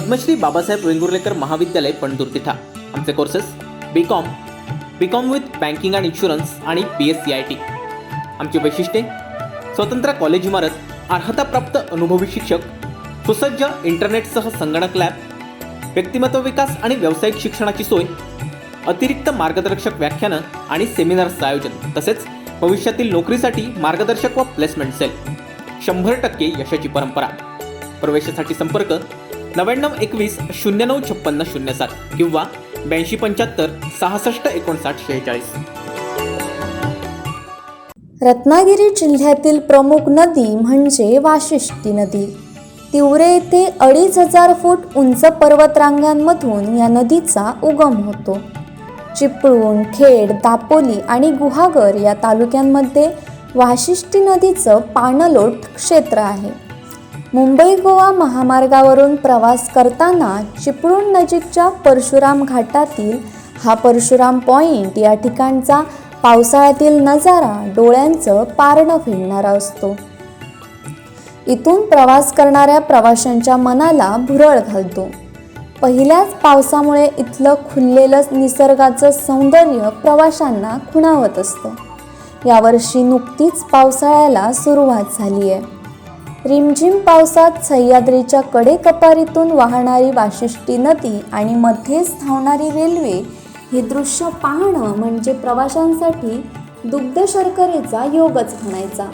पद्मश्री बाबासाहेब वेंगुर्लेकर महाविद्यालय पणतूर तिठा। आमचे courses BCom with banking and insurance आणि BSc IT। आमची वैशिष्ट्ये स्वतंत्र कॉलेज इमारत, अर्हताप्राप्त अनुभवी शिक्षक, सुसज्ज इंटरनेटसह संगणक लॅब, व्यक्तिमत्व विकास आणि व्यावसायिक शिक्षणाची सोय, अतिरिक्त मार्गदर्शक व्याख्यानं आणि सेमिनार्सचं आयोजन, तसेच भविष्यातील नोकरीसाठी मार्गदर्शक व प्लेसमेंट सेल, 100% यशाची परंपरा। प्रवेशासाठी संपर्क 9921 0956 07 किंवा 8275 66 59 46। रत्नागिरी जिल्ह्यातील प्रमुख नदी म्हणजे वाशिष्ठी नदी। तिवरे येथे 2500 फूट उंच पर्वतरांगांमधून या नदीचा उगम होतो। चिपळूण, खेड, दापोली आणि गुहागर या तालुक्यांमध्ये वाशिष्ठी नदीचं पाणलोट क्षेत्र आहे। मुंबई गोवा महामार्गावरून प्रवास करताना चिपळूण नजीकच्या परशुराम घाटातील हा परशुराम पॉइंट या ठिकाणचा पावसाळ्यातील नजारा डोळ्यांचं पारणं फिरणारा असतो। इथून प्रवास करणाऱ्या प्रवाशांच्या मनाला भुरळ घालतो। पहिल्याच पावसामुळे इथलं खुललेलं निसर्गाचं सौंदर्य प्रवाशांना खुणावत असतं। यावर्षी नुकतीच पावसाळ्याला सुरुवात झाली आहे। रिमझिम पावसात सह्याद्रीच्या कडेकपारीतून वाहणारी वाशिष्ठी नदी आणि मध्येच धावणारी रेल्वे हे दृश्य पाहणं म्हणजे प्रवाशांसाठी दुग्ध शर्करेचा योगच म्हणायचा।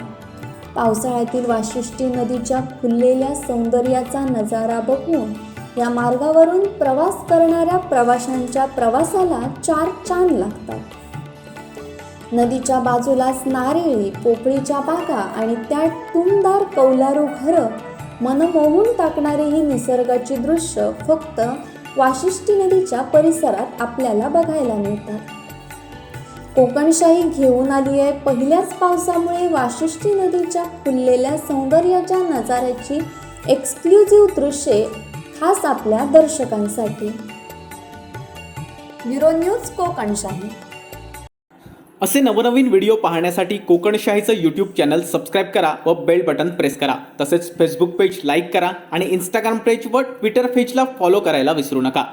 पावसाळ्यातील वाशिष्ठी नदीच्या खुललेल्या सौंदर्याचा नजारा बघून या मार्गावरून प्रवास करणाऱ्या प्रवाशांच्या प्रवासाला 4 चांद लागतात। नदीच्या बाजूलाच नारळी, पोपळीच्या बागा आणि त्यात टुमदार कौलारू घरं मनमोहून टाकणारी ही निसर्गाची दृश्य फक्त वाशिष्ठी नदीच्या परिसरात आपल्याला बघायला मिळतात। कोकणशाही घेऊन आली आहे पहिल्याच पावसामुळे वाशिष्ठी नदीच्या खुललेल्या सौंदर्याच्या नजाऱ्याची एक्सक्लुझिव्ह दृश्ये खास आपल्या दर्शकांसाठी। Bureau news कोकणशाही। असे नवनवीन व्हिडिओ पाहण्यासाठी कोकणशाहीचं YouTube चॅनल सबस्क्राईब करा व बेल बटन प्रेस करा। तसेच फेसबुक पेज लाईक करा आणि इंस्टाग्राम पेज व ट्विटर पेजला फॉलो करायला विसरू नका।